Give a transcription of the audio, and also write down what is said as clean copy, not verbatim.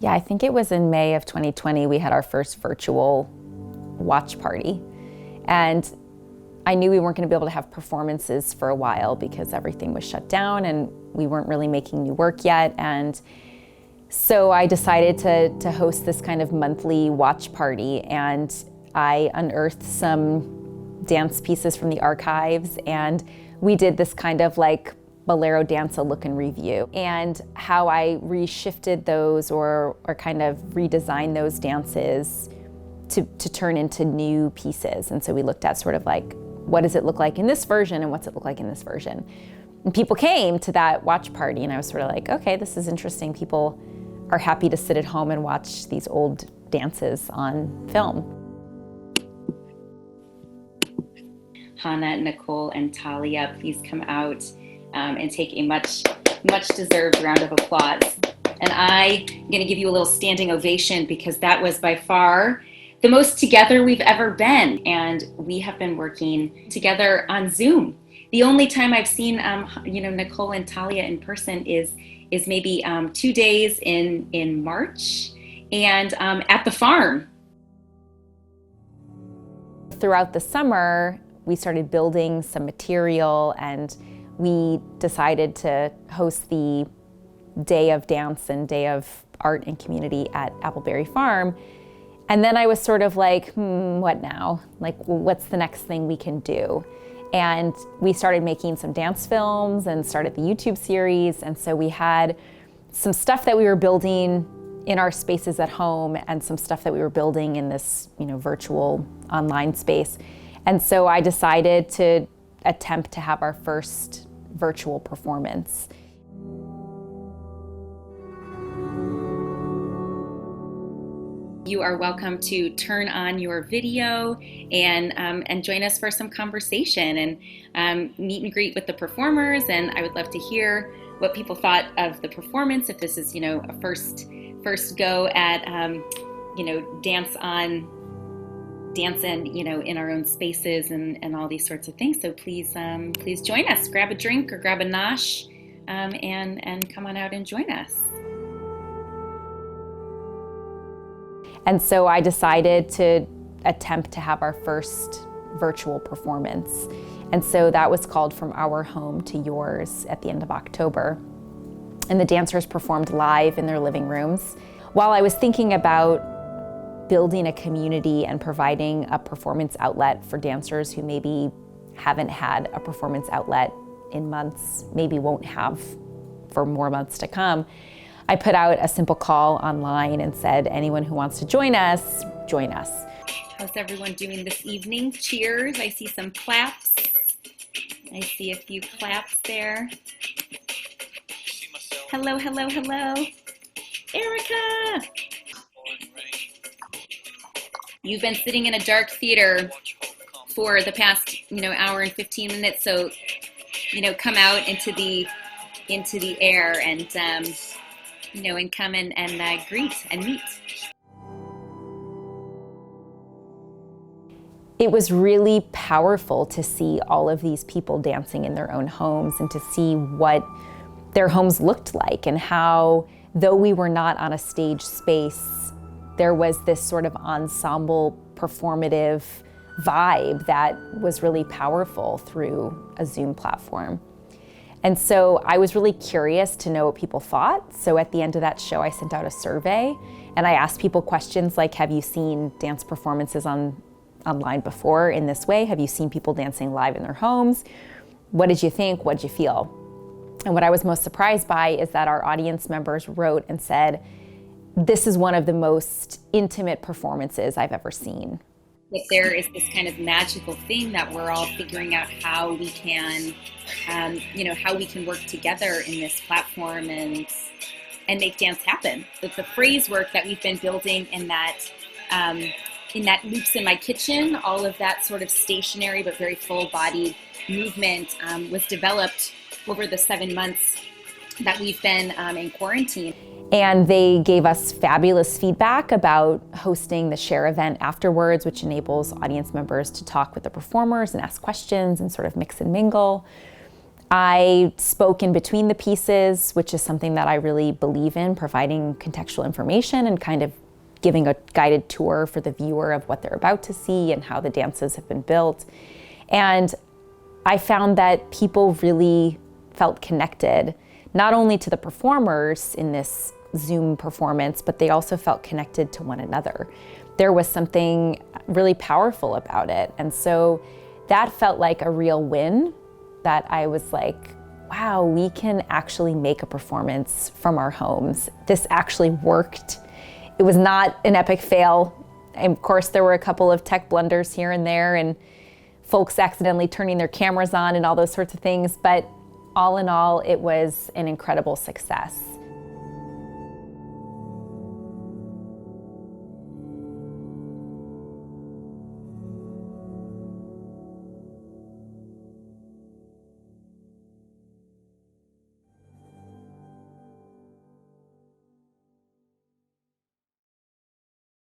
Yeah, I think it was in May of 2020 we had our first virtual watch party. And I knew we weren't going to be able to have performances for a while because everything was shut down and we weren't really making new work yet. And so I decided to host this kind of monthly watch party, and I unearthed some dance pieces from the archives, and we did this kind of like Ballaro dance a look and review, and how I reshifted those or kind of redesigned those dances to turn into new pieces. And so we looked at sort of like, what does it look like in this version and what's it look like in this version? And people came to that watch party, and I was sort of like, okay, this is interesting. People are happy to sit at home and watch these old dances on film. Hannah, Nicole, and Talia, please come out and take a much deserved round of applause. And I'm going to give you a little standing ovation because that was by far the most together we've ever been. And we have been working together on Zoom. The only time I've seen Nicole and Talia in person is maybe 2 days in March and at the farm. Throughout the summer, we started building some material, and we decided to host the Day of Dance and Day of Art and Community at Appleberry Farm. And then I was sort of like, what now? Like, what's the next thing we can do? And we started making some dance films and started the YouTube series. And so we had some stuff that we were building in our spaces at home and some stuff that we were building in this, virtual online space. And so I decided to attempt to have our first virtual performance. You are welcome to turn on your video and join us for some conversation and meet and greet with the performers. And I would love to hear what people thought of the performance. If this is, a first go at, dancing, in our own spaces and all these sorts of things. So please join us. Grab a drink or grab a nosh and come on out and join us. And so I decided to attempt to have our first virtual performance. And so that was called From Our Home to Yours at the end of October. And the dancers performed live in their living rooms. While I was thinking about building a community and providing a performance outlet for dancers who maybe haven't had a performance outlet in months, maybe won't have for more months to come, I put out a simple call online and said, anyone who wants to join us, join us. How's everyone doing this evening? Cheers. I see some claps. I see a few claps there. Hello, hello, hello. Erica! You've been sitting in a dark theater for the past, hour and 15 minutes, so, come out into the air and come and greet and meet. It was really powerful to see all of these people dancing in their own homes and to see what their homes looked like and how, though we were not on a stage space, there was this sort of ensemble performative vibe that was really powerful through a Zoom platform. And so I was really curious to know what people thought. So at the end of that show, I sent out a survey and I asked people questions like, have you seen dance performances online before in this way? Have you seen people dancing live in their homes? What did you think? What did you feel? And what I was most surprised by is that our audience members wrote and said, this is one of the most intimate performances I've ever seen. That there is this kind of magical thing that we're all figuring out how we can, how we can work together in this platform and make dance happen. But the phrase work that we've been building in that Loops in My Kitchen, all of that sort of stationary but very full-bodied movement was developed over the 7 months that we've been in quarantine. And they gave us fabulous feedback about hosting the share event afterwards, which enables audience members to talk with the performers and ask questions and sort of mix and mingle. I spoke in between the pieces, which is something that I really believe in, providing contextual information and kind of giving a guided tour for the viewer of what they're about to see and how the dances have been built. And I found that people really felt connected, not only to the performers in this Zoom performance, but they also felt connected to one another. There was something really powerful about it. And so that felt like a real win, that I was like, wow, we can actually make a performance from our homes. This actually worked. It was not an epic fail. And of course, there were a couple of tech blunders here and there and folks accidentally turning their cameras on and all those sorts of things. But all in all, it was an incredible success.